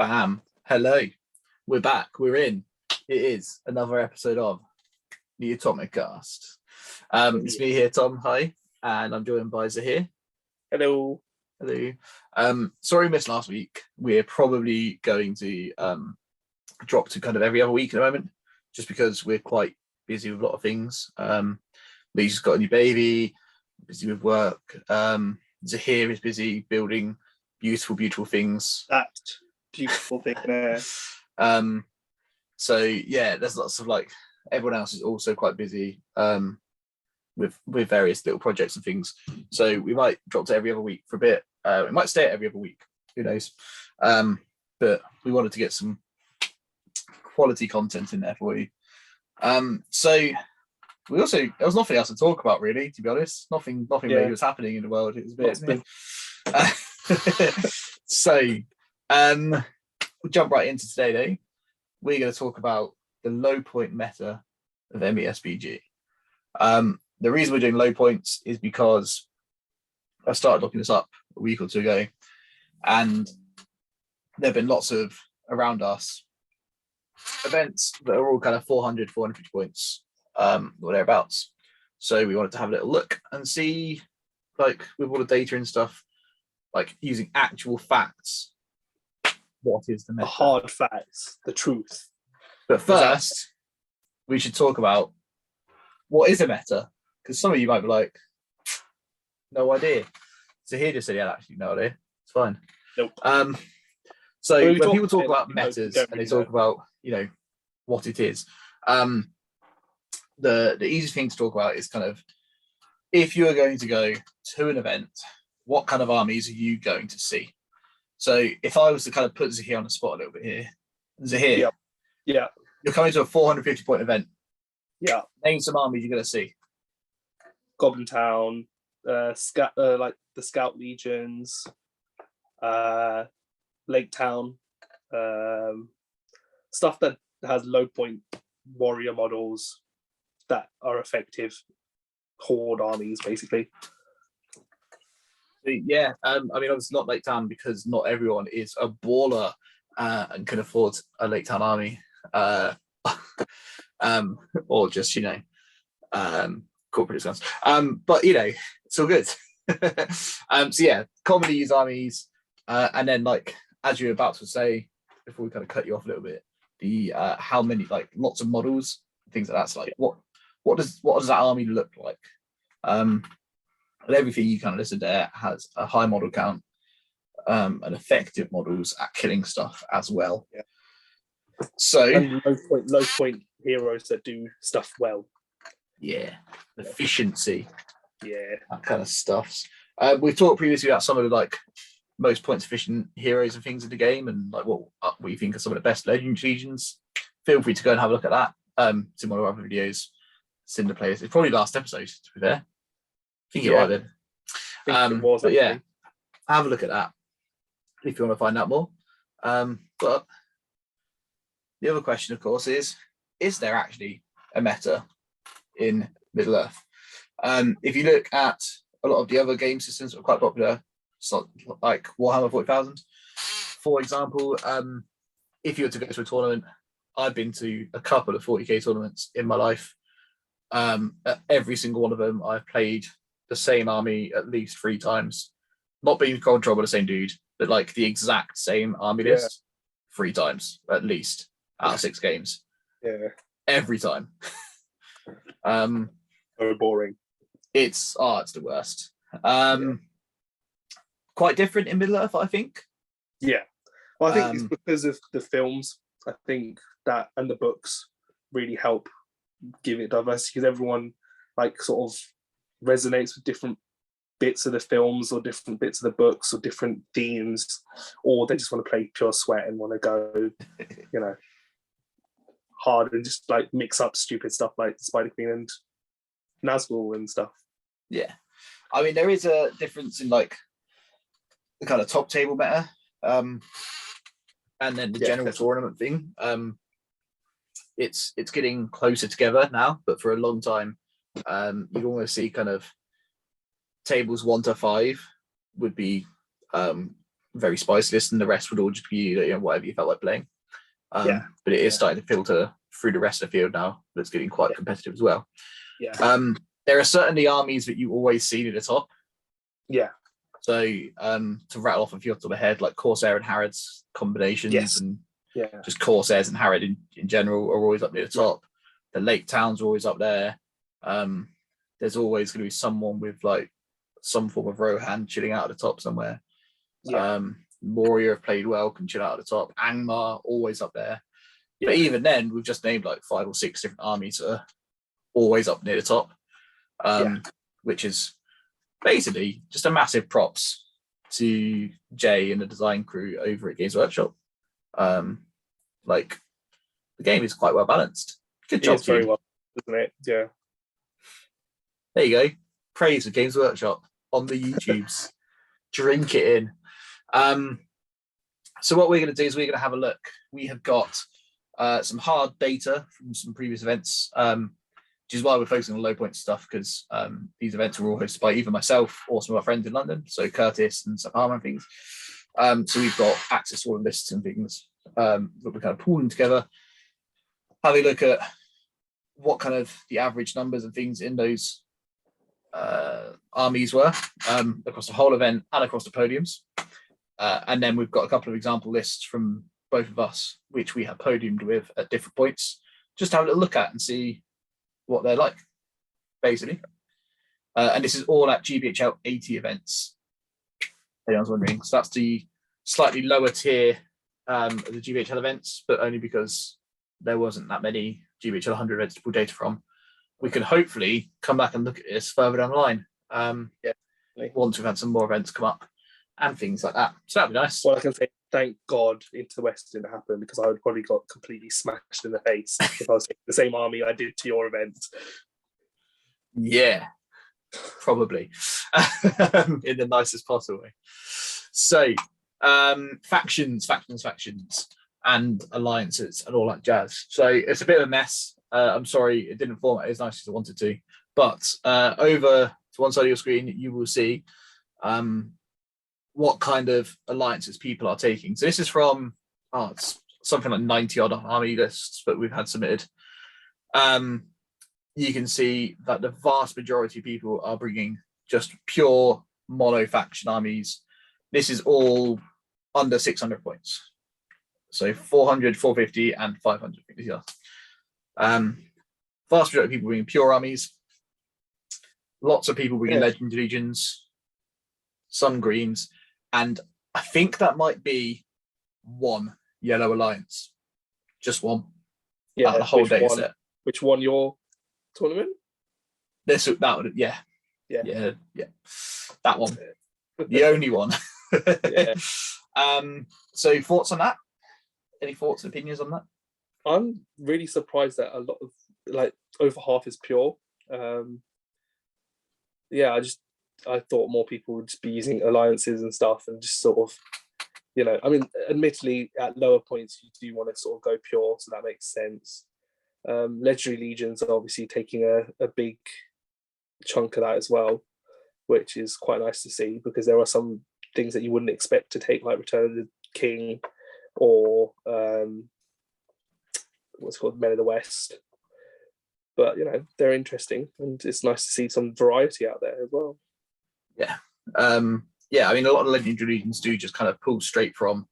Bam. Hello. We're back. We're in. It is another episode of the Atomic Cast. It's me here, Tom. Hi. And I'm joined by Zahir. Hello. Hello. Sorry we missed last week. We're probably going to drop to kind of every other week at the moment, just because we're quite busy with a lot of things. Lisa's got a new baby, busy with work. Zahir is busy building beautiful things. That beautiful thing there. So yeah, there's lots of everyone else is also quite busy with various little projects and things. So we might drop to every other week for a bit. It might stay at every other week, who knows? But we wanted to get some quality content in there for you. So we also, there was nothing else to talk about really, to be honest. Nothing really was happening in the world. It was a bit so we'll jump right into today though. We're going to talk about the low point meta of MESBG. The reason we're doing low points is because I started looking this up a week or two ago, and there have been lots of around us events that are all kind of 400, 450 points or thereabouts. So we wanted to have a little look and see, with all the data and stuff, using actual facts, what is the meta? The hard facts, the truth. But first, we should talk about what is a meta, because some of you might be like, no idea. So here just said, yeah, actually, no idea. It's fine. Nope. So when people talk about metas and they talk about, what it is, the easiest thing to talk about is kind of, if you are going to go to an event, what kind of armies are you going to see? So if I was to kind of put Zahir on the spot a little bit here, Zahir, yeah, you're coming to a 450 point event. Yeah. Name some armies you're going to see. Goblin Town, the Scout Legions, Lake Town, stuff that has low point warrior models that are effective horde armies, basically. Yeah, I mean, obviously not Lake Town, because not everyone is a baller and can afford a Lake Town army, or just corporate discounts. But it's all good. So yeah, commonly used armies, and then as you're about to say, before we kind of cut you off a little bit, the how many lots of models, things like that. So what does that army look like? And everything you kind of listed there has a high model count and effective models at killing stuff as well. Yeah. So and low point heroes that do stuff well. Yeah, efficiency. Yeah, that kind of stuff. We've talked previously about some of the most points efficient heroes and things in the game, and what you think are some of the best legions. Feel free to go and have a look at that. It's in one of our other videos. Cinder players. It's probably last episode, to be fair. I think it might have been. But yeah, have a look at that if you want to find out more. But the other question, of course, is there actually a meta in Middle Earth? If you look at a lot of the other game systems that are quite popular, like Warhammer 40,000, for example, if you were to go to a tournament, I've been to a couple of 40k tournaments in my life. At every single one of them, I've played the same army at least 3 times, not being controlled by the same dude, but the exact same army list 3 times at least out of 6 games. Yeah, every time. So boring. It's the worst. Quite different in Middle Earth, I think. Yeah, well, I think it's because of the films. I think that and the books really help give it diversity, because everyone sort of resonates with different bits of the films or different bits of the books or different themes, or they just want to play pure sweat and want to go hard and just mix up stupid stuff like Spider Queen and Nazgul and stuff. Yeah, I mean, there is a difference in the kind of top table meta and then the general tournament thing. It's getting closer together now, but for a long time you'd almost see kind of tables 1 to 5 would be very spiceless, and the rest would all just be, you know, whatever you felt like playing. But it is starting to filter through the rest of the field now. That's getting quite competitive as well. There are certainly armies that you always see near the top. So to rattle off a few off the top of my head, like Corsair and Harrods combinations, and just Corsairs and Harrod in general are always up near the top. The Lake Towns are always up there. There's always going to be someone with like some form of Rohan chilling out at the top somewhere. Moria have played well, can chill out at the top. Angmar always up there. But even then, we've just named like 5 or 6 different armies that are always up near the top, which is basically just a massive props to Jay and the design crew over at Games Workshop. Like the game is quite well balanced. Good job, very well, isn't it? Yeah. There you go. Praise for Games Workshop on the YouTubes. Drink it in. So what we're going to do is we're going to have a look. We have got some hard data from some previous events, which is why we're focusing on low point stuff, because these events were all hosted by either myself or some of our friends in London, so Curtis and Zahir and things. So we've got access to all the lists and things that we're kind of pooling together, having a look at what kind of the average numbers and things in those armies were across the whole event and across the podiums. And then we've got a couple of example lists from both of us, which we have podiumed with at different points, just to have a little look at and see what they're like, basically. And this is all at GBHL 80 events. Anyone's wondering. So that's the slightly lower tier of the GBHL events, but only because there wasn't that many GBHL 100 events to pull data from. We can hopefully come back and look at this further down the line. Once we've had some more events come up and things like that. So that'd be nice. Well, I can say thank God Into the West didn't happen, because I would probably got completely smashed in the face if I was taking the same army I did to your event. Yeah, probably. In the nicest possible way. So factions and alliances and all that jazz. So it's a bit of a mess. I'm sorry it didn't format as nice as I wanted to, but over to one side of your screen you will see what kind of alliances people are taking. So this is from it's something like 90 odd army lists that we've had submitted. You can see that the vast majority of people are bringing just pure mono faction armies. This is all under 600 points. So 400, 450, and 500. Vast majority of people bringing pure armies. Lots of people bringing legend legions, some greens, and I think that might be one yellow alliance. Just one. Yeah, the whole data set. Which one your tournament? That would, yeah. That one. The only one. So thoughts on that? Any thoughts and opinions on that? I'm really surprised that a lot of, like, over half is pure. I thought more people would just be using alliances and stuff, and just sort of, you know, I mean, admittedly at lower points you do want to sort of go pure, so that makes sense. Legendary legions are obviously taking a big chunk of that as well, which is quite nice to see, because there are some things that you wouldn't expect to take, like Return of the King or what's called Men of the West. But, you know, they're interesting, and it's nice to see some variety out there as well. Yeah. I mean, a lot of legendary legions do just kind of pull straight from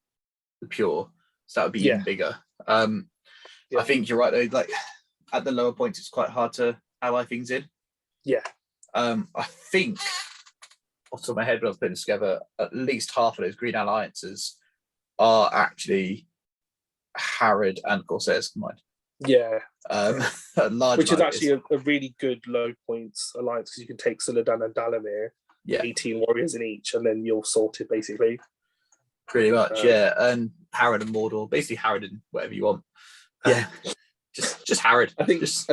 the pure, so that would be even bigger. I think you're right, though, like at the lower points it's quite hard to ally things in. I think off the top of my head, when I was putting this together, at least half of those green alliances are actually Harrod and Corsairs combined. Which is actually a really good low points alliance, because you can take Suladan and Dalamir, 18 warriors in each, and then you're sorted basically. Pretty much, and Harrod and Mordor, basically Harrod and whatever you want. Just Harrod. I think as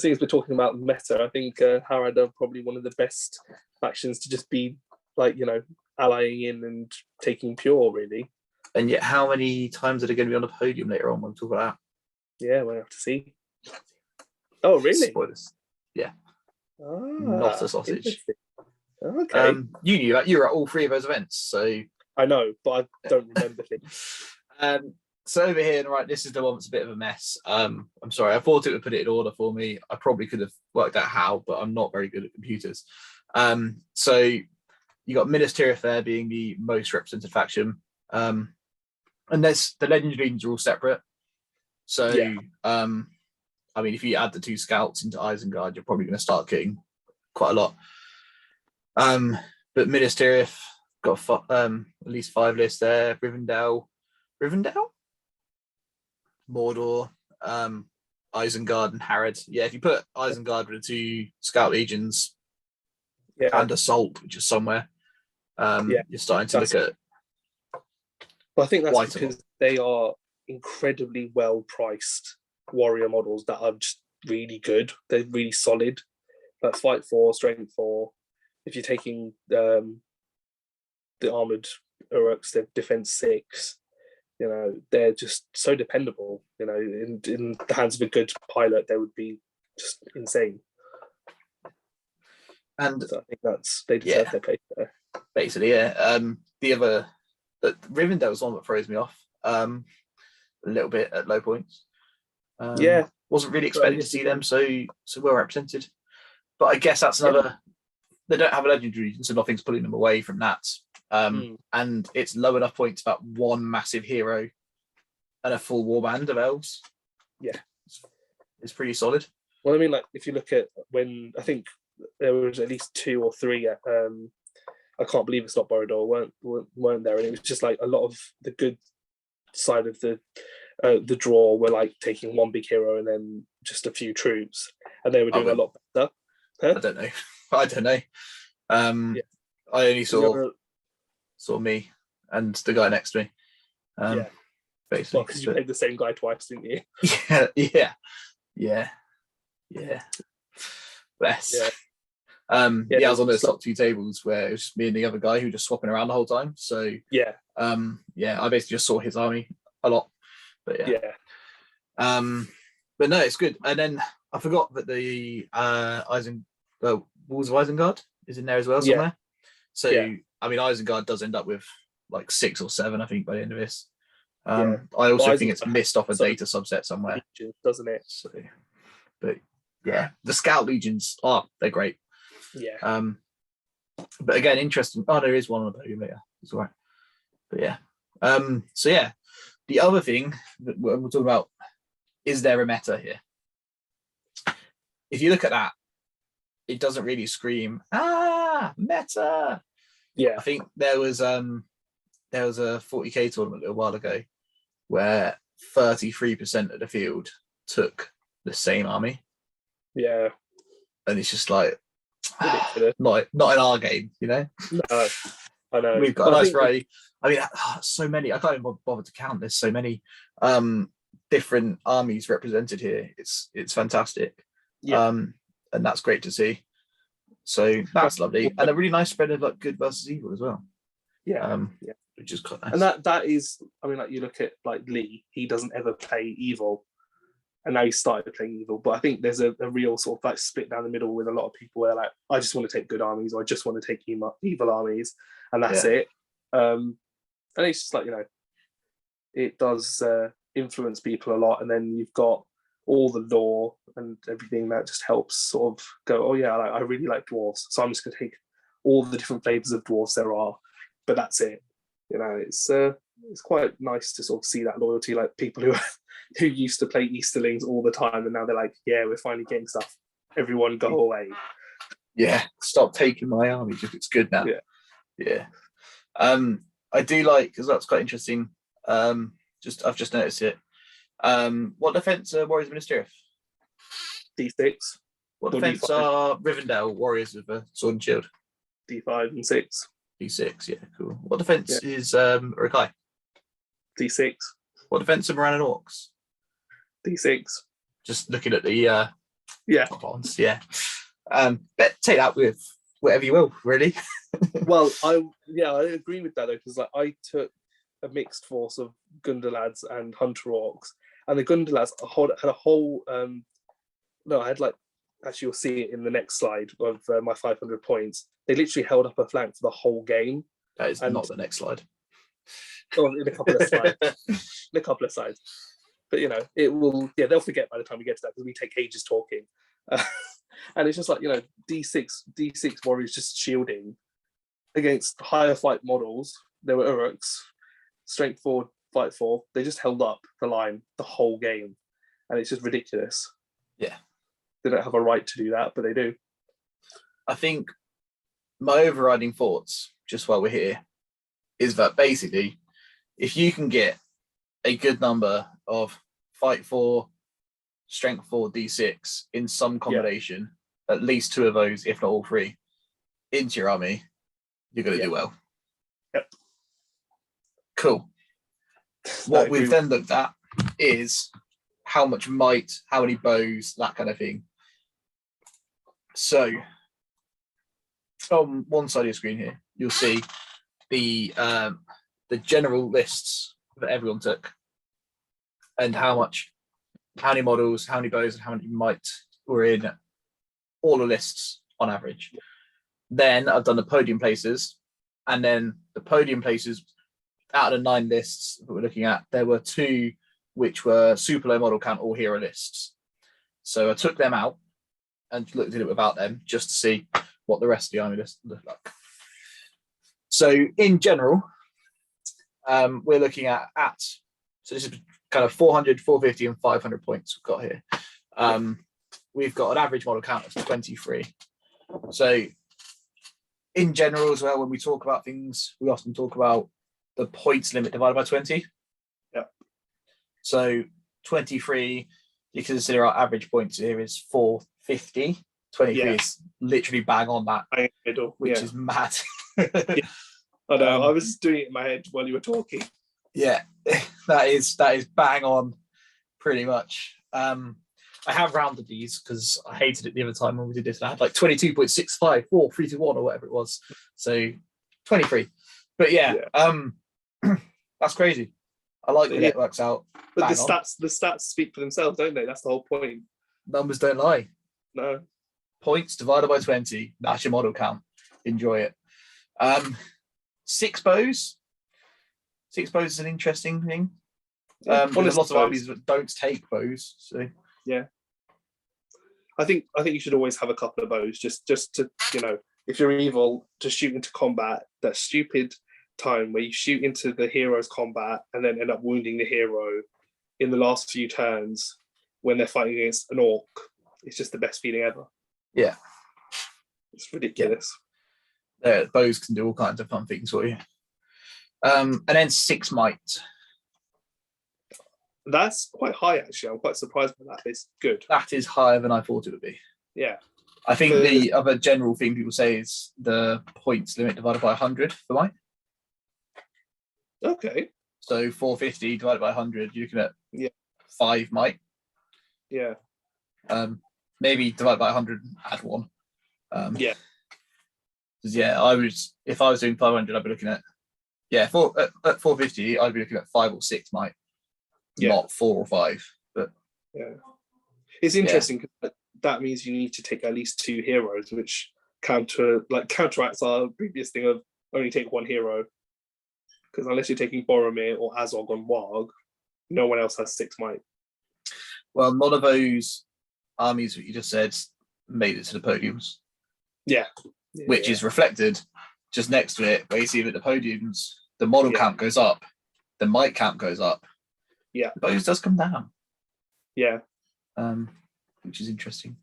we're talking about meta, I think Harrod are probably one of the best factions to just be, like, you know, allying in and taking pure, really. And yet, how many times are they going to be on the podium later on when we talk about that? Yeah, we'll have to see. Oh, really? Spoilers. Yeah. Not a sausage. Okay. You knew that. You were at all 3 of those events, so I know, but I don't remember things. So over here, right, this is the one that's a bit of a mess. I'm sorry, I thought it would put it in order for me. I probably could have worked out how, but I'm not very good at computers. So you got Minas Tirith there being the most represented faction. And there's the legendary legions are all separate. So I mean, if you add the 2 scouts into Isengard, you're probably going to start getting quite a lot. But Minas Tirith got at least 5 lists there. Rivendell, Mordor, Isengard, and Harad. Yeah, if you put Isengard with the 2 scout legions and Assault, which is somewhere, you're starting to look at. But I think that's because they are incredibly well priced warrior models that are just really good. They're really solid. Like fight 4, strength 4. If you're taking the armored Uruks, they're defense 6. You know, they're just so dependable. You know, in the hands of a good pilot, they would be just insane. And so I think they deserve their place there. Basically, yeah. The Rivendell's one that throws me off a little bit at low points. Wasn't really expecting to see them so well represented. But I guess that's another. They don't have a legendary, so nothing's pulling them away from that. And it's low enough points about 1 massive hero and a full warband of elves. Yeah, it's pretty solid. Well, I mean, like if you look at when I think there was at least 2 or 3. I can't believe it's not Borodor weren't there, and it was just like a lot of the good side of the draw were like taking 1 big hero and then just a few troops, and they were doing a lot better. Huh? I don't know. I only saw me and the guy next to me. Basically, because you played the same guy twice, didn't you? Yeah. Bless. I was on those top 2 tables where it was just me and the other guy who were just swapping around the whole time. So I basically just saw his army a lot. But but no, it's good. And then I forgot that the Walls of Isengard is in there as well somewhere. So I mean, Isengard does end up with like 6 or 7, I think, by the end of this. I also think it's missed off a data subset somewhere, doesn't it? So, but yeah, the Scout Legions, they're great. Yeah. But again, interesting. Oh, there is one on the podium later. It's all right. But yeah. So yeah, the other thing that we're talking about, is there a meta here? If you look at that, it doesn't really scream meta. Yeah. I think there was a 40k tournament a little while ago where 33% of the field took the same army. Yeah. And it's just like not in our game, you know? No, I know. We've got a nice variety. I mean, so many. I can't even bother to count. There's so many different armies represented here. It's fantastic. Yeah. And that's great to see. So that's lovely. And a really nice spread of like good versus evil as well. Yeah. Which is quite nice. And that is, I mean, like you look at like Lee, he doesn't ever play evil. And now he started playing evil. But I think there's a real sort of like split down the middle with a lot of people where like, I just want to take good armies, or I just want to take evil armies, and that's it. And it's just like, you know, it does influence people a lot. And then you've got all the lore and everything that just helps sort of go, oh yeah, I really like dwarves, so I'm just going to take all the different flavors of dwarves there are, but that's it. You know, it's quite nice to sort of see that loyalty, like people who used to play Easterlings all the time, and now they're like, yeah, we're finally getting stuff. Everyone go away. Yeah, stop taking my army if it's good now. Yeah. I do like, because that's quite interesting. I've just noticed it. What defense are Warriors of Minas Tirith? D6. What defense are Rivendell Warriors of Sword and Shield? D5 and 6. D6, yeah, cool. What defense is Urukai? D6. What defense are Moran and Orcs? D6. Just looking at the bonds, but take that with whatever you will, really. Well, I agree with that though, because like I took a mixed force of Gundalads and Hunter Orcs, and the Gundalads had a whole I had like, actually you'll see it in the next slide of my 500 points. They literally held up a flank for the whole game. That is not the next slide. in a couple of slides. In a couple of slides. But it will. Yeah, they'll forget by the time we get to that because we take ages talking, and it's just like D6 warriors just shielding against higher fight models. There were Uruks, strength 4, fight 4. They just held up the line the whole game, and it's just ridiculous. Yeah, they don't have a right to do that, but they do. I think my overriding thoughts, just while we're here, is that basically, if you can get a good number of fight 4, strength 4, D6 in some combination, at least 2 of those, if not all 3, into your army, you're going to do well. Yep. Cool. What we've then looked at is how much might, how many bows, that kind of thing. So, on one side of your screen here, you'll see the general lists that everyone took, and how many models, how many bows, and how many might were in all the lists on average. Then I've done the podium places, and then the podium places, out of the 9 lists that we're looking at, there were 2 which were super low model count all hero lists. So I took them out and looked at it without them just to see what the rest of the army list looked like. So in general, we're looking at so this is kind of 400, 450, and 500 points we've got here. We've got an average model count of 23. So in general as well, when we talk about things, we often talk about the points limit divided by 20. Yep. So 23, you can consider our average points here is 450. 23 is literally bang on that, which is mad. I know. I was doing it in my head while you were talking. Yeah, that is bang on, pretty much. I have rounded these because I hated it the other time when we did this. I had like 22.65, 4, 3 to 1, or whatever it was. So 23. But that's crazy. I like when it works out. But the stats speak for themselves, don't they? That's the whole point. Numbers don't lie. No. Points divided by 20. That's your model count. Enjoy it. 6 bows. 6 bows is an interesting thing. There's a lot of armies that don't take bows. So yeah. I think you should always have a couple of bows just to, if you're evil, to shoot into combat, that stupid time where you shoot into the hero's combat and then end up wounding the hero in the last few turns when they're fighting against an orc. It's just the best feeling ever. Yeah. It's ridiculous. Bows can do all kinds of fun things for you. And then 6 might. That's quite high, actually. I'm quite surprised by that. It's good. That is higher than I thought it would be. Yeah. I think the other general thing people say is the points limit divided by 100 for might. Okay. So 450 divided by 100, you're looking at 5 might. Yeah. Maybe divide by 100 and add 1. Yeah, I would, if I was doing 500, I'd be looking at at 450, I'd be looking at 5 or 6 might, not 4 or 5. But it's interesting because that means you need to take at least 2 heroes, which counteracts our previous thing of only take 1 hero. Because unless you're taking Boromir or Azog on Warg, no one else has 6 might. Well, none of those armies that you just said made it to the podiums. Which is reflected just next to it, where you see that the podiums, the model count goes up, the might count goes up. Yeah. The bows does come down. Yeah. Which is interesting.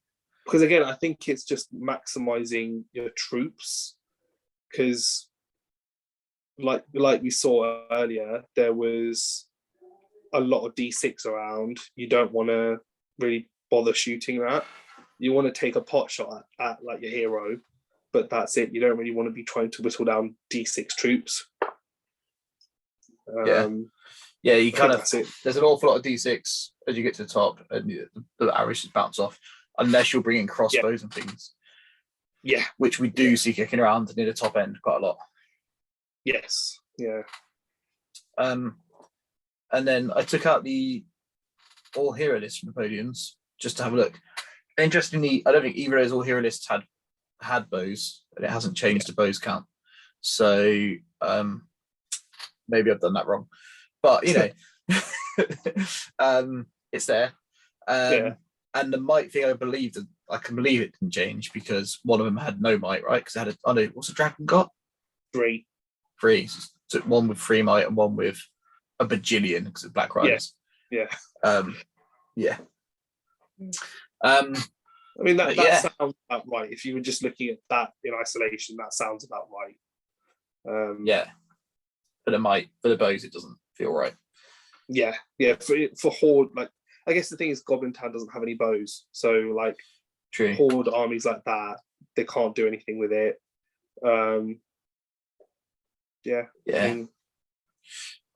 Because again, I think it's just maximizing your troops. Because like we saw earlier, there was a lot of D6 around. You don't want to really bother shooting that. You want to take a pot shot at like your hero, but that's it. You don't really want to be trying to whittle down D6 troops. You kind of, there's an awful lot of D6 as you get to the top, and the arrows just bounce off, unless you're bringing crossbows and things. Yeah. Which we do see kicking around near the top end quite a lot. Yes. Yeah. And then I took out the all hero list from the podiums just to have a look. Interestingly, I don't think either of those all hero lists had bows, and it hasn't changed the bows count. So maybe I've done that wrong, but you know, it's there. And the might thing, I can believe it didn't change because one of them had no might, right? Because it had what's the dragon got? 3. So one with 3 might and one with a bajillion because it's Black Riders. Yeah. Yeah. I mean that sounds about right. If you were just looking at that in isolation, that sounds about right. Yeah. For the bows, it doesn't feel right. Yeah. For Horde, like I guess the thing is Goblin Town doesn't have any bows, so like True. Horde armies like that, they can't do anything with it. Yeah.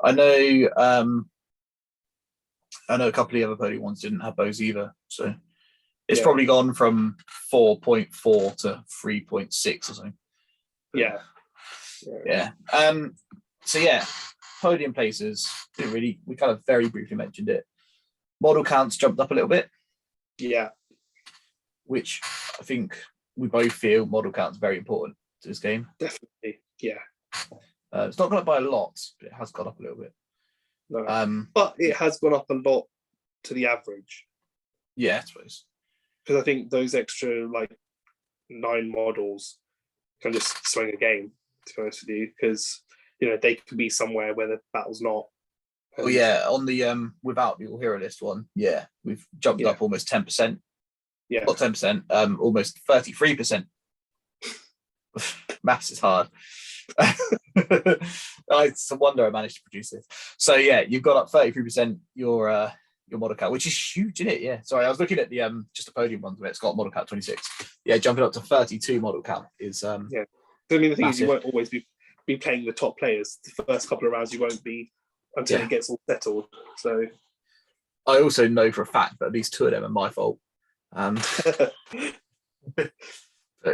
I know a couple of the other podium ones didn't have bows either, so it's probably gone from 4.4 to 3.6 or something. Yeah. So yeah, podium places. We kind of very briefly mentioned it. Model counts jumped up a little bit. Yeah. Which I think we both feel model counts very important to this game. Definitely. Yeah. It's not gone up by a lot, but it has gone up a little bit. No. But it has gone up a lot to the average. Yeah, I suppose. Because I think those extra like 9 models can just swing a game, to be honest with you, because you know they could be somewhere where the battle's not. Oh yeah, on the without the all hero list one, we've jumped up almost 10%. Yeah, not 10%, almost 33%. Maths is hard. It's a wonder I managed to produce this. So yeah, you've got up 33% your model count, which is huge, isn't it? Yeah. Sorry, I was looking at the just the podium ones where it's got model count 26. Yeah, jumping up to 32 model count is I mean the thing massive. is you won't always be playing the top players. The first couple of rounds you won't be until it gets all settled. So I also know for a fact that at least 2 of them are my fault. But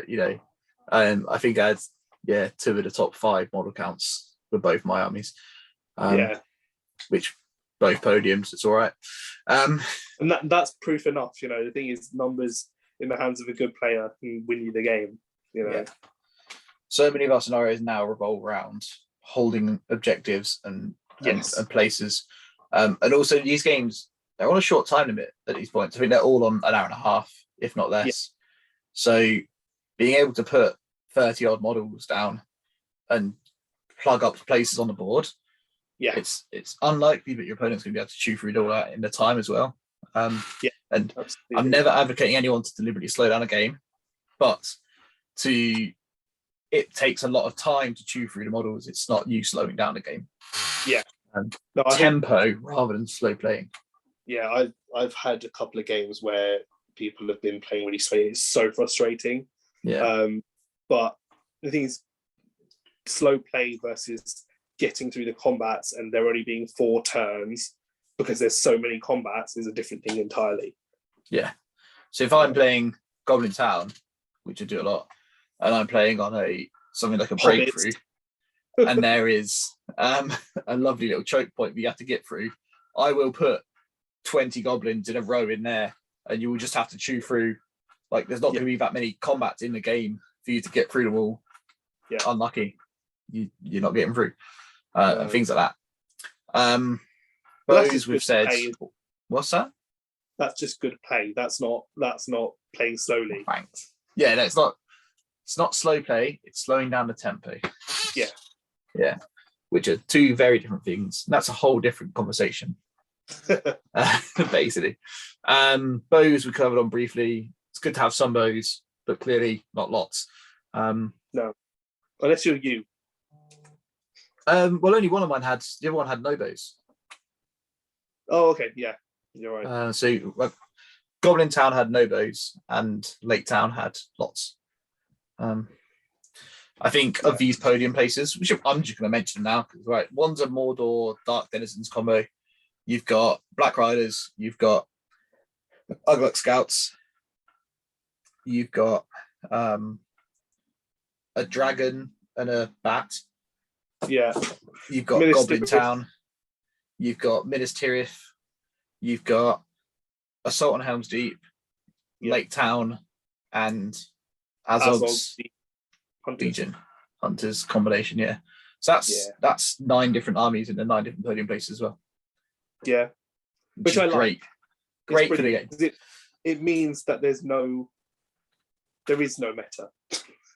you know, I think I had 2 of the top 5 model counts were both my armies. Which both podiums, it's all right. And that's proof enough. You know, the thing is, numbers in the hands of a good player can win you the game. You know, so many of our scenarios now revolve around holding objectives and places, and also these games, they're on a short time limit at these points. I think they're all on an hour and a half, if not less. So being able to put 30 odd models down and plug up places on the board, it's unlikely that your opponent's going to be able to chew through it all out in the time as well. And absolutely. I'm never advocating anyone to deliberately slow down a game, but it takes a lot of time to chew through the models. It's not you slowing down the game. Tempo rather than slow playing. I've had a couple of games where people have been playing really slow. It's so frustrating. But the thing is, slow play versus getting through the combats and there only being 4 turns because there's so many combats is a different thing entirely. So if I'm playing Goblin Town, which I do a lot, and I'm playing on something like a breakthrough, and there is a lovely little choke point we have to get through, I will put 20 goblins in a row in there, and you will just have to chew through. Like, there's not going to be that many combats in the game for you to get through them all. Unlucky, you're not getting through, and things like that. Those we've said. What's that? That's just good play. That's not playing slowly. Thanks. Yeah, no, it's not. It's not slow play. It's slowing down the tempo. Yeah, which are 2 very different things. And that's a whole different conversation. Basically, bows we covered on briefly. It's good to have some bows, but clearly not lots. No, unless you're you. Well, only one of mine had. The other one had no bows. Oh, okay, yeah, you're right. So Goblin Town had no bows, and Lake Town had lots. I think of these podium places, which I'm just going to mention them now, because one's a Mordor Dark Denizens combo. You've got Black Riders. You've got Ugluck Scouts. You've got a dragon and a bat. You've got Goblin Town. You've got Minas Tirith. You've got Assault on Helm's Deep, Lake Town, and Azogs Legion Hunters combination. So that's 9 different armies in the 9 different podium places as well. Yeah, which I like. Great for the game. It means that there is no meta,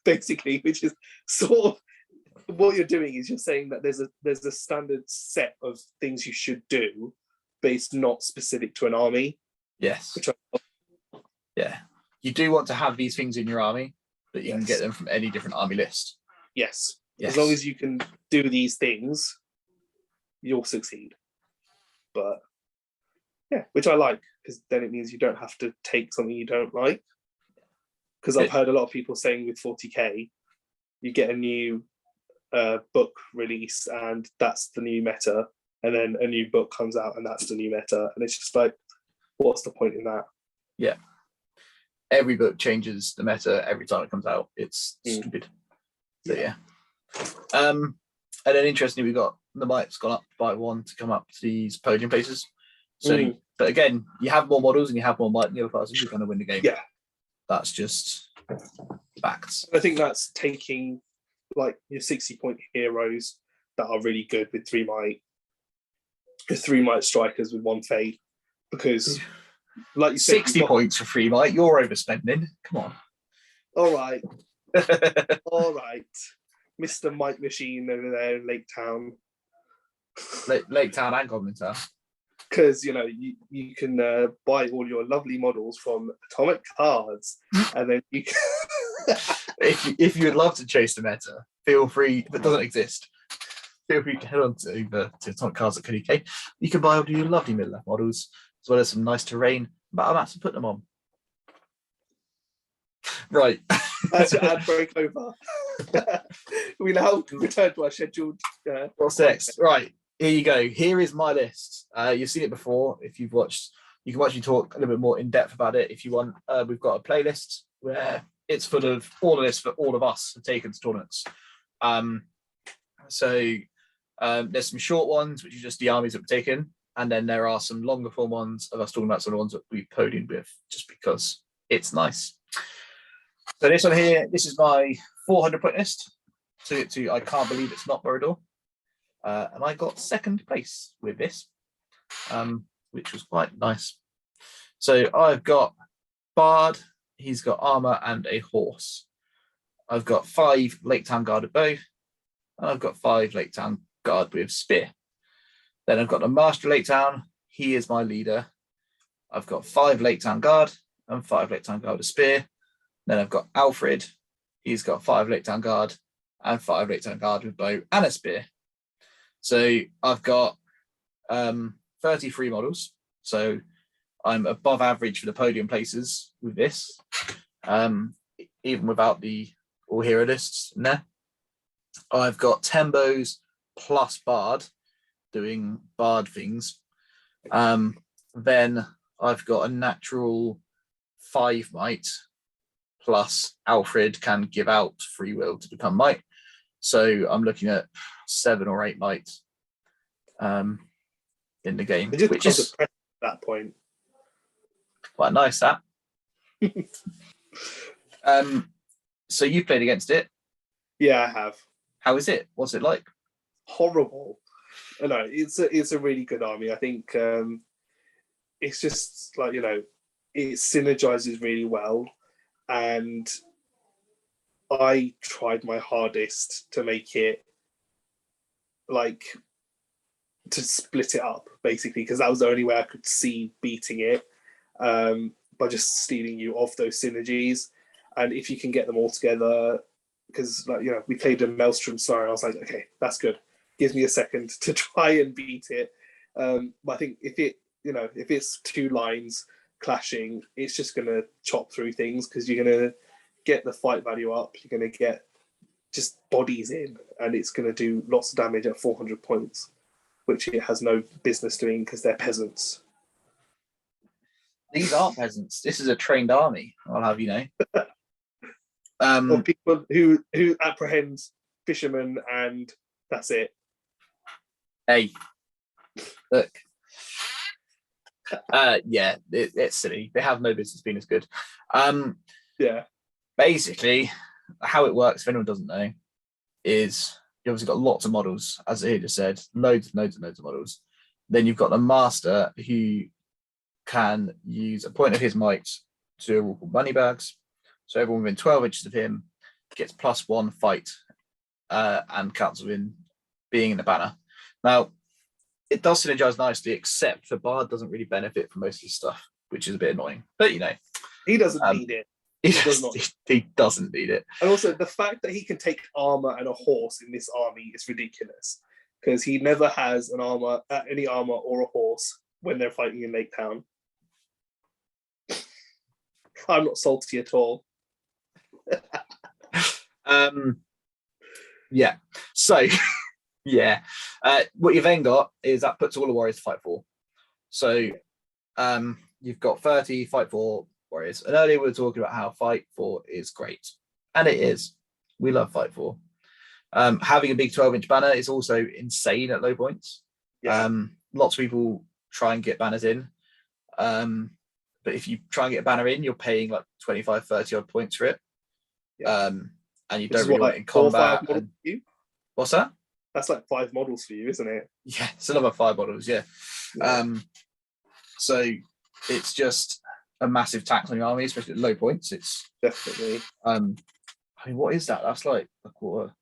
basically, which is sort of what you're doing. Is you're saying that there's a standard set of things you should do, but it's not specific to an army. Yes. Yeah. You do want to have these things in your army, but you can get them from any different army list. Yes. As long as you can do these things, you'll succeed. But yeah, which I like, because then it means you don't have to take something you don't like. Because I've heard a lot of people saying with 40k, you get a new book release and that's the new meta, and then a new book comes out and that's the new meta, and it's just like, what's the point in that? Yeah. Every book changes the meta every time it comes out. It's stupid. So yeah. And then interestingly, we got the might's gone up by 1 to come up to these podium places. So, but again, you have more models and you have more might than the other person, you're going to win the game. Yeah, that's just facts. I think that's taking like your 60-point heroes that are really good with 3 might, your 3 might strikers with 1 fate, because like you said, 60 points for 3 might, you're overspending. Come on. All right. All right. Mr. Mike Machine over there in Lake Town. Lake Town and Goblin Town. Because, you know, you can buy all your lovely models from Atomic Cards, and then you can... if you would love to chase the meta, feel free, if it doesn't exist, feel free to head on to Atomic Cards at UK. You can buy all your lovely middle-left models, as well as some nice terrain, battle mats, and put them on. Right. That's your ad break over. We now return to our scheduled... What's next? Right. Here you go. Here is my list. You've seen it before. If you've watched, you can actually talk a little bit more in depth about it if you want. We've got a playlist where it's full of all of this for all of us have taken to tournaments. So there's some short ones, which are just the armies that we've taken. And then there are some longer form ones of us talking about some of the ones that we've podiumed with, just because it's nice. So this one here, this is my 400-point list. To I can't believe it's not Borodor. And I got 2nd place with this, which was quite nice. So I've got Bard, he's got armor and a horse. I've got 5 Lake Town Guard with bow, and I've got 5 Lake Town Guard with spear. Then I've got the Master Lake Town, he is my leader. I've got 5 Lake Town Guard and 5 Lake Town Guard with spear. Then I've got Alfred, he's got 5 Lake Town Guard and 5 Lake Town Guard with bow and a spear. So I've got 33 models. So I'm above average for the podium places with this, even without the all hero lists in there. I've got Tembos plus Bard doing Bard things. Then I've got a natural 5 might plus Alfred can give out free will to become might. So I'm looking at 7 or 8 might in the game, which is at that point quite nice. That. So you played against it? Yeah, I have. How is it? What's it like? Horrible. I know it's a really good army. I think it's just like, you know, it synergizes really well, and I tried my hardest to make it like to split it up, basically, because that was the only way I could see beating it, by just stealing you off those synergies. And if you can get them all together, because, like, you know, we played a Maelstrom Star, and I was like, okay, that's good. Gives me a second to try and beat it. But I think if it's 2 lines clashing, it's just going to chop through things, because you're going to get the fight value up, you're going to get just bodies in, and it's going to do lots of damage at 400 points, which it has no business doing because they're peasants. These aren't peasants. This is a trained army, I'll have you know. Of people who apprehend fishermen, and that's it. Hey, look. Yeah, it's silly. They have no business being as good. Yeah. Basically, how it works, if anyone doesn't know, is you obviously got lots of models, as Zahir just said, loads of models. Then you've got the master who can use a point of his might to do a rule called money bags. So everyone within 12 inches of him gets +1 fight and counts within being in the banner. Now, it does synergize nicely, except for Bard doesn't really benefit from most of his stuff, which is a bit annoying. But he doesn't need it. He doesn't need it. And also the fact that he can take armor and a horse in this army is ridiculous, because he never has any armor or a horse when they're fighting in Lake Town. I'm not salty at all. Yeah. So yeah. What you've then got is that puts all the warriors to fight 4. So you've got 30 fight 4 warriors. And earlier we were talking about how fight 4 is great. And it is. We love fight 4. Having a big 12-inch banner is also insane at low points. Yeah. Lots of people try and get banners in. But if you try and get a banner in, you're paying like 25, 30 odd points for it. Yeah. And you don't really want it in combat. What's that? That's like 5 models for you, isn't it? Yeah, it's another 5 models, yeah. So it's just a massive tax on your army, especially at low points. It's definitely. I mean, what is that? That's like a quarter.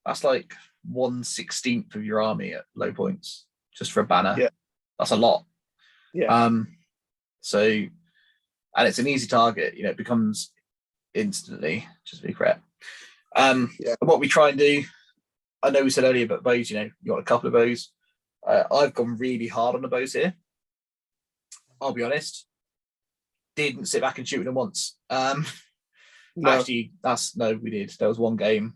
That's like 1/16 of your army at low points, just for a banner. Yeah. That's a lot. Yeah. So, and it's an easy target, it becomes instantly just a big threat. And what we try and do, I know we said earlier about bows, you got a couple of bows. I've gone really hard on the bows here. I'll be honest. Didn't sit back and shoot them once. No. Actually, we did. There was one game.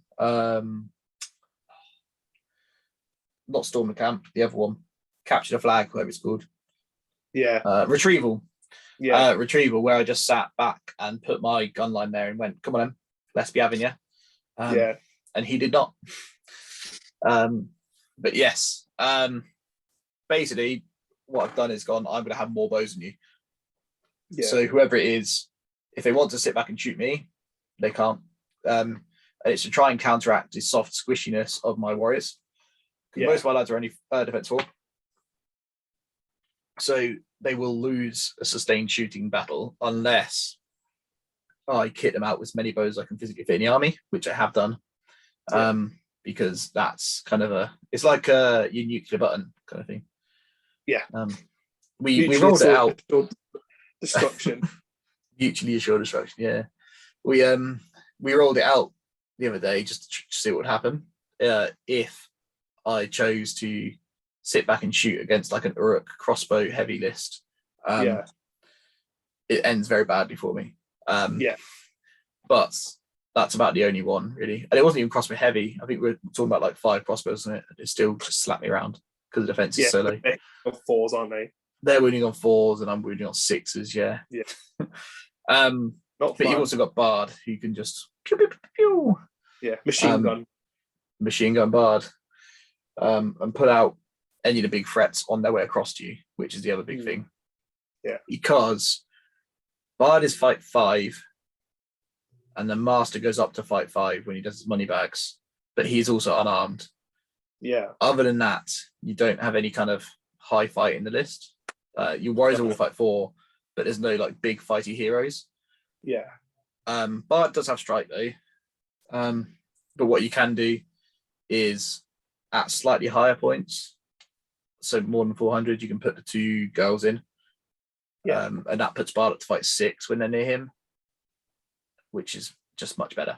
Not Storm the Camp, the other one. Capture the Flag, whatever it's called. Yeah. Retrieval. Yeah. Retrieval, where I just sat back and put my gun line there and went, come on, then, let's be having you. And he did not. But yes, basically what I've done is I'm going to have more bows than you. Yeah. So whoever it is, if they want to sit back and shoot me, they can't. And it's to try and counteract the soft squishiness of my warriors. Most of my lads are only defense 4. So they will lose a sustained shooting battle unless I kit them out with as many bows as I can physically fit in the army, which I have done. Because that's kind of it's like your nuclear button kind of thing. Yeah. We rolled it out. Destruction. Mutually assured destruction. Yeah. We rolled it out the other day just to see what would happen if I chose to sit back and shoot against like an Uruk crossbow heavy list. It ends very badly for me. But that's about the only one really, and it wasn't even crossbow heavy. I think we're talking about like 5 crossbows on it. It still just slapped me around because the defense is so low. They're on 4s, aren't they? They're winning on 4s and I'm winning on 6s. Yeah. But you've also got Bard who can just pew, pew, pew, pew. Yeah, machine gun Bard, and put out any of the big threats on their way across to you, which is the other big thing. Yeah, because Bard is fight 5. And the master goes up to fight 5 when he does his money bags, but he's also unarmed. Yeah. Other than that, you don't have any kind of high fight in the list. Your warriors are all fight 4, but there's no like big fighty heroes. Yeah. Bard does have strike though. But what you can do is at slightly higher points, so more than 400, you can put the 2 girls in. Yeah. And that puts Bard up to fight 6 when they're near him, which is just much better.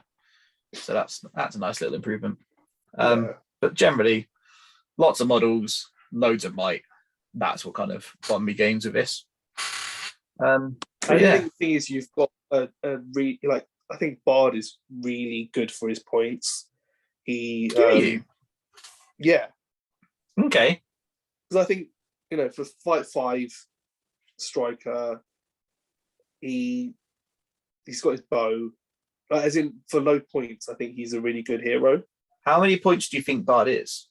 So that's a nice little improvement. But generally, lots of models, loads of might. That's what kind of won me games with this. I think the thing is, you've got I think Bard is really good for his points. He, yeah, okay. Because I think for fight 5 striker, he's got his bow. As in, for low points, I think he's a really good hero. How many points do you think Bard is?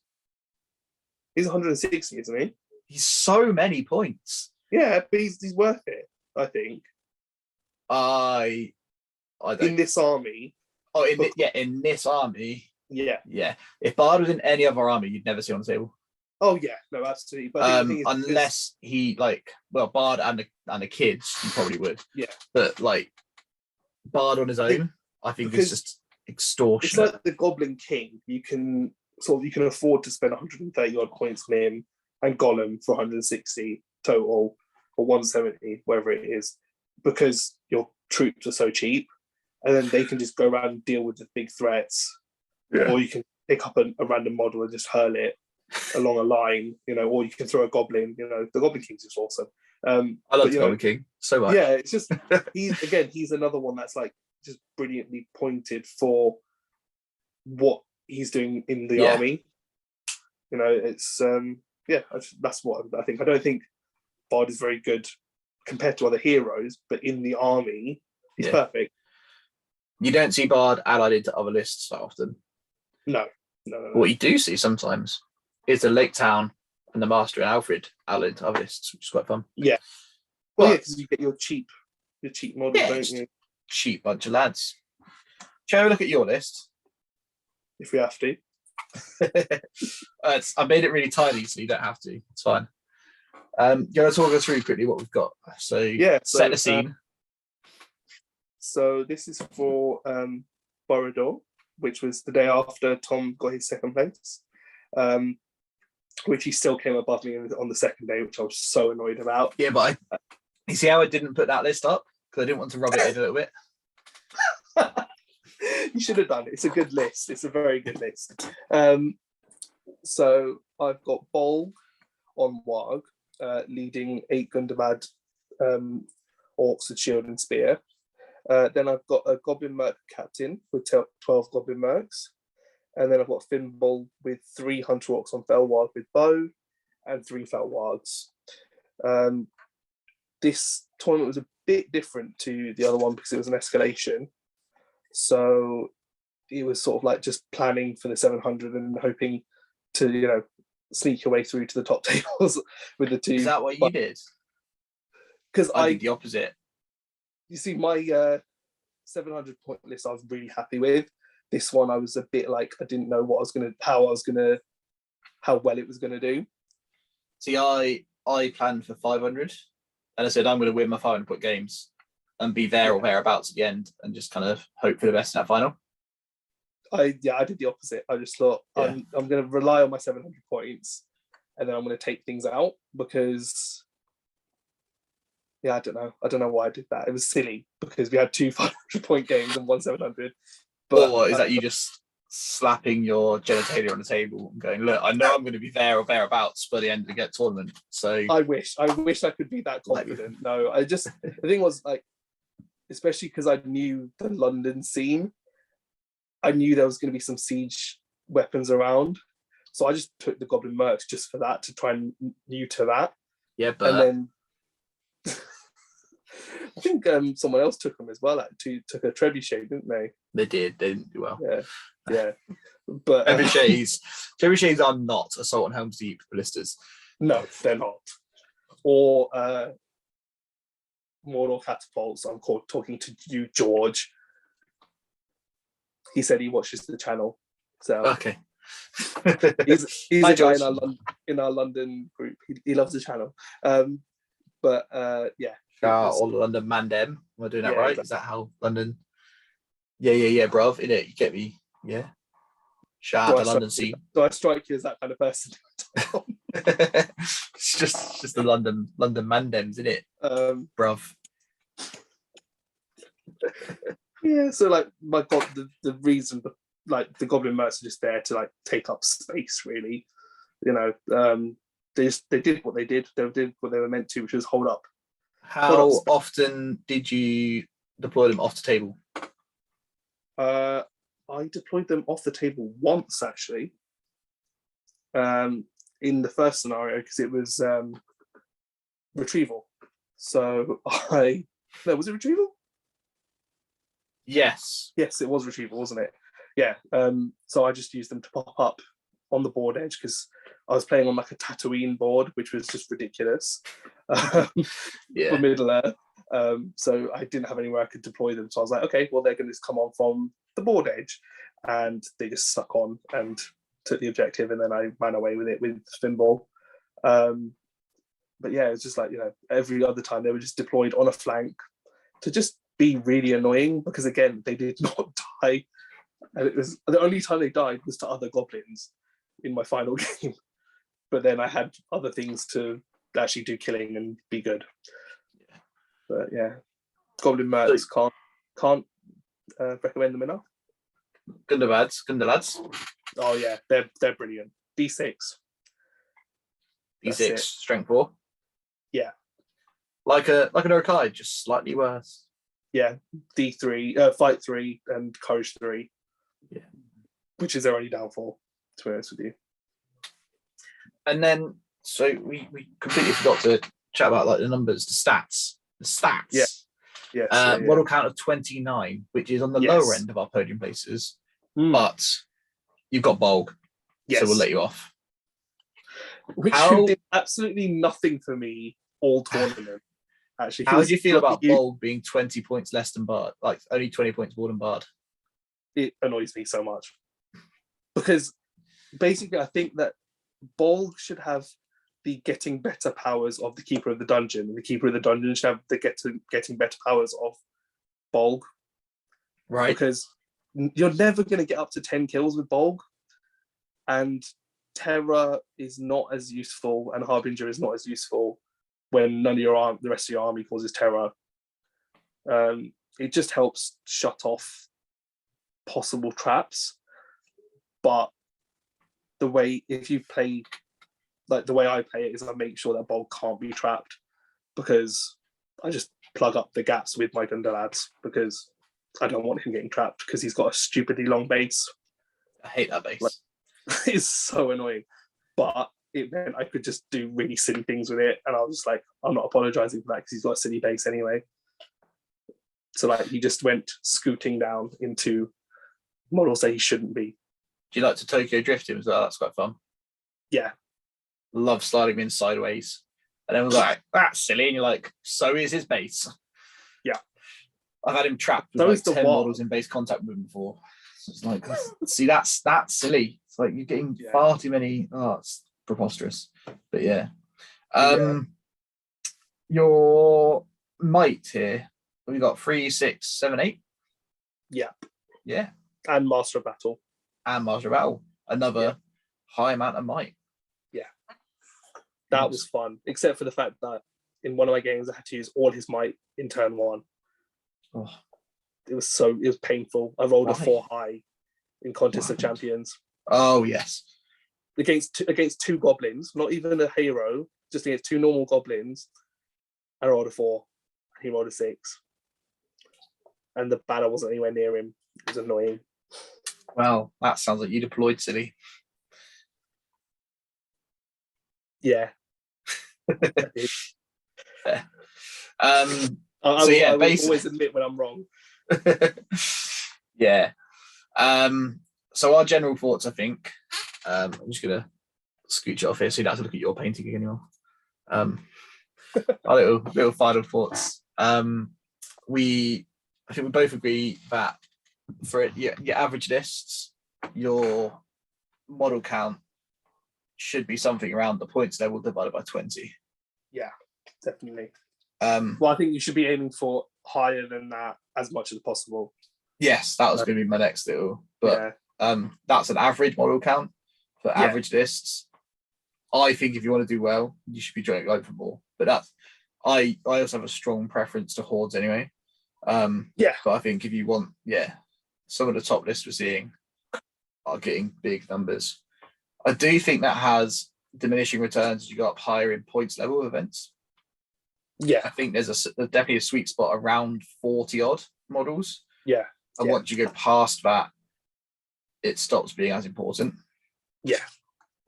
He's 160, isn't he? He's so many points. Yeah, but he's worth it, I think. I don't. In this army. In this army, Yeah. If Bard was in any other army, you'd never see on the table. Oh yeah, no, absolutely. But I think the thing is, unless he Bard and the kids, you probably would. Yeah. But like Bard on his own, I think is just extortionate. It's like the Goblin King. You can afford to spend 130 odd points on him and Gollum for 160 total or 170, whatever it is, because your troops are so cheap, and then they can just go around and deal with the big threats. Yeah. Or you can pick up a random model and just hurl it along a line, or you can throw a goblin. The Goblin King's just awesome. I love the Goblin King so much. Yeah, it's just he's another one that's like just brilliantly pointed for what he's doing in the army. It's that's what I think. I don't think Bard is very good compared to other heroes, but in the army, he's perfect. You don't see Bard allied into other lists that often. No. What you do see sometimes is the Lake Town and the Master and Alfred allied into other lists, which is quite fun. Yeah. Well, because you get your cheap models, don't you? Cheap bunch of lads. Shall we look at your list? If we have to. I made it really tiny, so you don't have to. It's fine. Going to talk us through quickly what we've got. So set the scene. So this is for Borodor, which was the day after Tom got his second place, which he still came above me on the second day, which I was so annoyed about. Yeah, but you see how I didn't put that list up? Because I didn't want to rub it in a little bit. You should have done it. It's a good list. It's a very good list. So I've got Bolg on Warg, leading 8 Gundabad orcs with shield and spear. Then I've got a Goblin Merc captain with 12 Goblin Mercs. And then I've got Finnbold with 3 Hunter Orcs on Felwarg with bow and 3 Felwargs. This tournament was a bit different to the other one because it was an escalation. So it was sort of like just planning for the 700 and hoping to, sneak your way through to the top tables with the 2. Is that what you did? Because I did the opposite. You see, my 700 point list I was really happy with. This one I was a bit like I didn't know how well it was gonna do. See, I planned for 500, and I said I'm going to win my 500 point games and be there or thereabouts at the end, and just kind of hope for the best in that final. I did the opposite. I just thought I'm going to rely on my 700 points, and then I'm going to take things out because. Yeah, I don't know why I did that. It was silly because we had 2 500 point games and 1 700. But or is that you just slapping your genitalia on the table and going, look, I know I'm going to be there or thereabouts by the end of the tournament. So I wish I could be that confident. No, the thing was like, especially because I knew the London scene, I knew there was going to be some siege weapons around. So I just took the Goblin Mercs just for that, to try and neuter that. Yeah, but and then I think someone else took them as well. Took a trebuchet, didn't they? They did. They didn't do well. Yeah. But trebuchets are not assault on Helm's Deep ballistas. No, they're not. Or Mordor catapults. I'm talking to you, George. He said he watches the channel. So okay. he's Hi, a guy George. in our London group. He loves the channel. But yeah. All the London Mandem. Am I doing that right? Exactly. Is that how London? Yeah, bruv. In it, you get me. Yeah. Shout out to London scene. Do I strike you as that kind of person? It's just the London Mandems, isn't it? Bruv. Yeah. So like, my God, the reason, like the Goblin Mercs are just there to like take up space, really. They did what they did. They did what they were meant to, which was hold up. How often did you deploy them off the table? I deployed them off the table once, actually. In the first scenario, because it was retrieval. So was it retrieval? Yes, it was retrieval, wasn't it? Yeah. So I just used them to pop up on the board edge because I was playing on like a Tatooine board, which was just ridiculous for Middle Earth. So I didn't have anywhere I could deploy them. So I was like, okay, well, they're going to come on from the board edge. and they just stuck on and took the objective, and then I ran away with it with Finball. But yeah, it's just like, every other time they were just deployed on a flank to just be really annoying, because again, they did not die. And it was the only time they died was to other goblins in my final game. But then I had other things to actually do killing and be good. Yeah. But yeah, Goblin Mercs can't recommend them enough. Gundalads. Oh yeah, they're brilliant. D6. D6 strength 4. Yeah. Like an Urkai, just slightly worse. Yeah. D3, fight 3 and courage 3. Yeah. Which is their only downfall, to be honest with you. And then so we completely forgot to chat about like the numbers, the stats. Yeah. Yes. Model count of 29, which is on the lower end of our podium places. But you've got Bolg. Yes. So we'll let you off. Which did absolutely nothing for me all tournament. Actually, how do you feel about Bolg being 20 points less than Bard? Like only 20 points more than Bard? It annoys me so much. Because basically I think that Bolg should have the getting better powers of the Keeper of the Dungeon. The Keeper of the Dungeon should have the getting better powers of Bolg. Right. Because you're never going to get up to 10 kills with Bolg. And Terror is not as useful, and Harbinger is not as useful when none of the rest of your army causes terror. It just helps shut off possible traps. But the way I play it is I make sure that Bolg can't be trapped, because I just plug up the gaps with my Gundalads, because I don't want him getting trapped because he's got a stupidly long base. I hate that base. It's so annoying. But it meant I could just do really silly things with it, and I was like, I'm not apologizing for that because he's got a silly base anyway. So like he just went scooting down into models that he shouldn't be. Do you like to Tokyo drift him as well? That's quite fun. Yeah. Love sliding him in sideways. And then we're like, that's silly. And you're like, so is his base. Yeah. I've had him trapped with 10 models in base contact with him before. So it's like, see, that's silly. It's like you're getting far too many. Oh, it's preposterous. But yeah. Your might here, we got 3, 6, 7, 8. Yeah. Yeah. And Master of Battle. Another high amount of might. Yeah. That was fun, except for the fact that in one of my games I had to use all his might in turn 1. Oh. It was painful. I rolled a 4 high in Contest of Champions. Oh yes. Against 2 goblins, not even a hero, just against 2 normal goblins. I rolled a 4, and he rolled a 6. And the banner wasn't anywhere near him. It was annoying. Well, that sounds like you deployed silly. Yeah. Fair. I will always admit when I'm wrong. Yeah. So our general thoughts, I think. I'm just gonna scooch it off here so you don't have to look at your painting anymore. Our little final thoughts. I think we both agree that for your average lists, your model count should be something around the points level divided by 20. Yeah, definitely. Well, I think you should be aiming for higher than that as much as possible. Yes, that was going to be my next little. But that's an average model count for average lists. I think if you want to do well, you should be going for more. But I also have a strong preference to hordes anyway. But I think if you want, some of the top lists we're seeing are getting big numbers. I do think that has diminishing returns as you go up higher in points level events. Yeah, I think there's definitely a sweet spot around 40 odd models. Yeah, and once you go past that, it stops being as important. Yeah,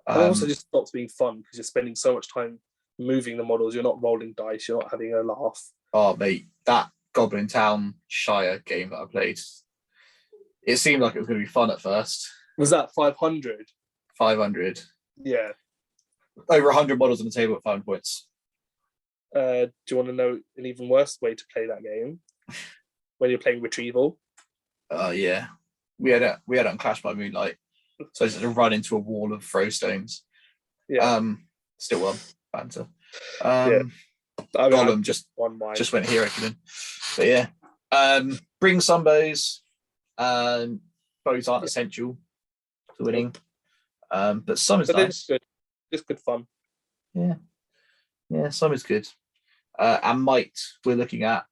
and also just stops being fun because you're spending so much time moving the models. You're not rolling dice. You're not having a laugh. Oh mate, that Goblin Town Shire game that I played, it seemed like it was going to be fun at first. Was that 500? 500. Yeah. Over 100 models on the table at 5 points. Do you want to know an even worse way to play that game? When you're playing Retrieval. Yeah. we had it on Clash by Moonlight, so it's a run into a wall of throw stones. Yeah. Still won. Banter. I mean, Gollum just went hero killing. But yeah. Bring some bows. Bows aren't essential to winning. But some is nice. Good. Just good fun. Yeah, some is good. And might we're looking at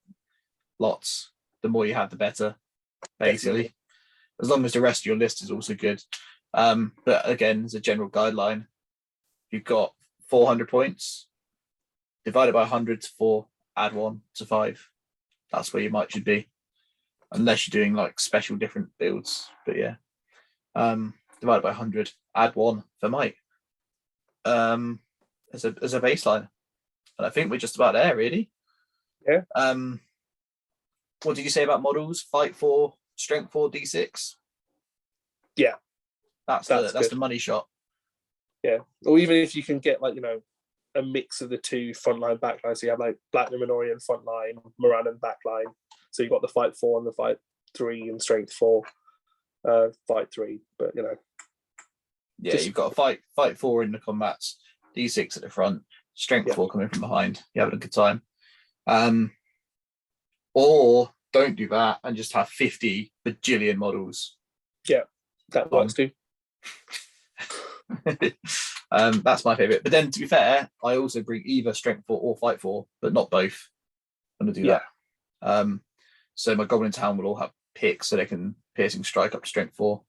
lots. The more you have, the better, basically. Definitely. As long as the rest of your list is also good. But again, as a general guideline, you've got 400 points, divide it by 100 to 4, add 1 to 5. That's where your might should be, unless you're doing like special different builds. But yeah, divide it by 100, add 1 for might as a baseline. And I think we're just about there, really. Yeah. What did you say about models? Fight 4, strength 4, D6. Yeah, that's the money shot. Yeah, or even if you can get like a mix of the two frontline backline, so you have like Black Numenorian frontline, Morannon backline. So you've got the fight 4 and the fight 3 and strength 4, fight 3. But yeah, you've got a fight 4 in the combats, D6 at the front, strength 4 coming from behind. You're having a good time. Or don't do that and just have 50 bajillion models. Yeah, that works too. That's my favorite. But then, to be fair, I also bring either strength 4 or fight 4, but not both. I'm gonna do that. So my Goblin Town will all have picks, so they can piercing strike up to strength 4.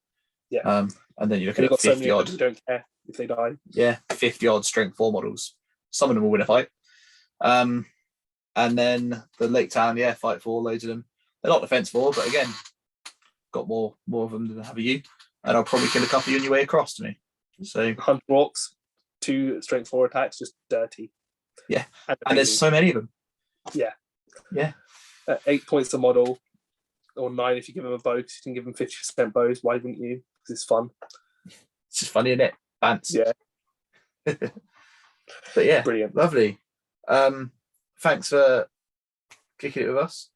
Yeah. And then you're looking at 50 odd. You don't care if they die. Yeah, 50 odd strength 4 models. Some of them will win a fight. And then the Lake Town, fight 4, loads of them. They're not defense 4, but again, got more of them than have you. And I'll probably kill a couple on your way across to me. So 100 Orcs, 2 strength 4 attacks, just dirty. Yeah, and there's so many of them. Yeah. 8 points a model, or 9 if you give them a bow, because you can give them 50% bows. Why wouldn't you? Because it's fun. It's just funny, isn't it? Bants. Yeah. But yeah, brilliant, lovely. Thanks for kicking it with us.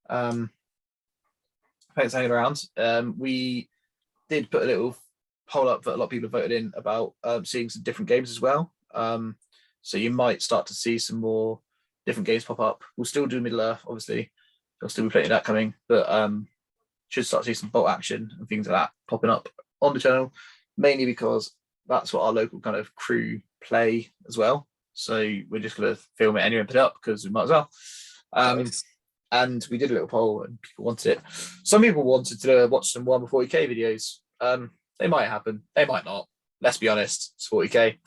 Thanks for hanging around. We did put a little poll up that a lot of people voted in about seeing some different games as well. So you might start to see some more different games pop up. We'll still do Middle Earth, obviously. There'll still be plenty of that coming, but should start to see some bolt action and things like that popping up on the channel, mainly because that's what our local kind of crew play as well. So we're just going to film it anyway and put it up because we might as well. Nice. And we did a little poll and people wanted it. Some people wanted to watch some 140k videos. They might happen. They might not. Let's be honest. It's 40k.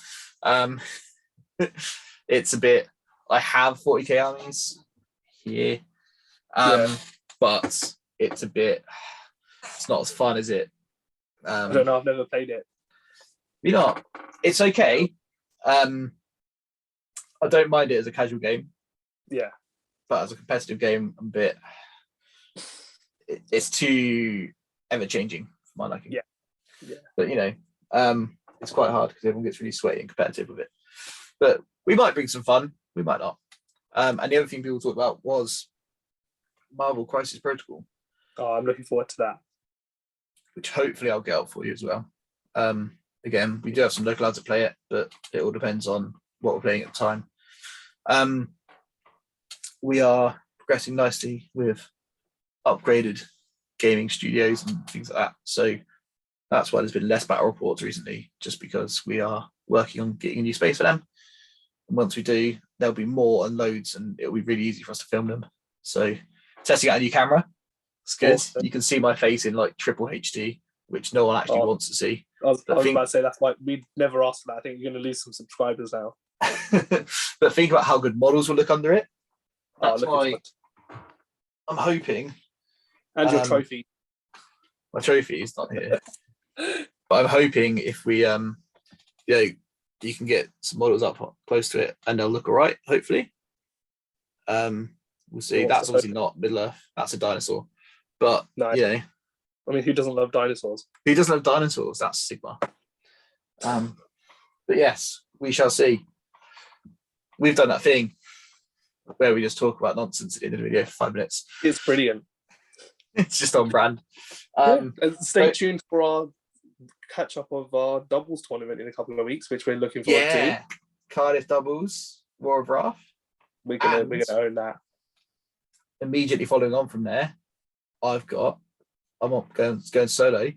It's a bit. I have 40k armies here, but it's a bit. It's not as fun as it. I don't know. I've never played it. You know, it's okay. I don't mind it as a casual game. Yeah. But as a competitive game, I'm a bit. It's too ever changing for my liking. Yeah. But it's quite hard because everyone gets really sweaty and competitive with it. But we might bring some fun. We might not. And the other thing people talked about was Marvel Crisis Protocol. Oh, I'm looking forward to that. Which hopefully I'll get up for you as well. Again, we do have some local lads that play it, but it all depends on what we're playing at the time. We are progressing nicely with upgraded gaming studios and things like that. So that's why there's been less battle reports recently, just because we are working on getting a new space for them. And once we do, there'll be more and loads, and it'll be really easy for us to film them. So testing out a new camera. It's good. Awesome. You can see my face in like triple HD, which no one actually wants to see. I was about to say that's like we'd never asked for that. I think you're going to lose some subscribers now. But think about how good models will look under it. That's why I'm hoping. And your trophy. My trophy is not here. But I'm hoping if we you can get some models up close to it and they'll look all right, hopefully. We'll see. That's obviously not Middle Earth. That's a dinosaur. But no. I mean, who doesn't love dinosaurs? Who doesn't love dinosaurs? That's Sigma. But yes, we shall see. We've done that thing where we just talk about nonsense at the end of the video for 5 minutes. It's brilliant. It's just on brand. And stay tuned for our catch up of our doubles tournament in a couple of weeks, which we're looking forward to. Cardiff doubles, War of Wrath. We're gonna own that. Immediately following on from there, I'm going solo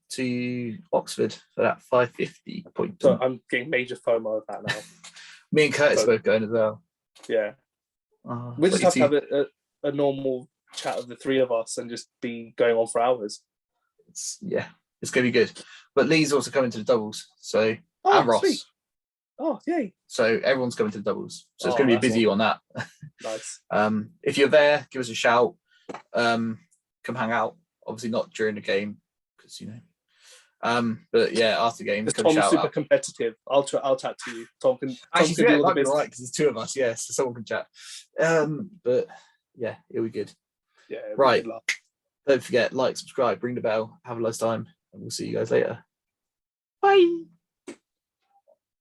to Oxford for that 550 point. So I'm getting major FOMO of that now. Me and Curtis both going as well. Yeah. We just have to have a normal chat of the three of us and just be going on for hours. It's going to be good. But Lee's also coming to the doubles. So and Ross. Sweet. Oh, yay. So everyone's coming to the doubles. So it's going to be busy on that. Nice. If you're there, give us a shout. Come hang out. Obviously not during the game, because but yeah, after the game. Tom's super competitive. I'll chat to you. Tom can actually do all the the business. Right, because there's two of us, so someone can chat. But yeah, it'll be good. Yeah, right. Don't forget, like, subscribe, ring the bell, have a nice time, and we'll see you guys later. Bye.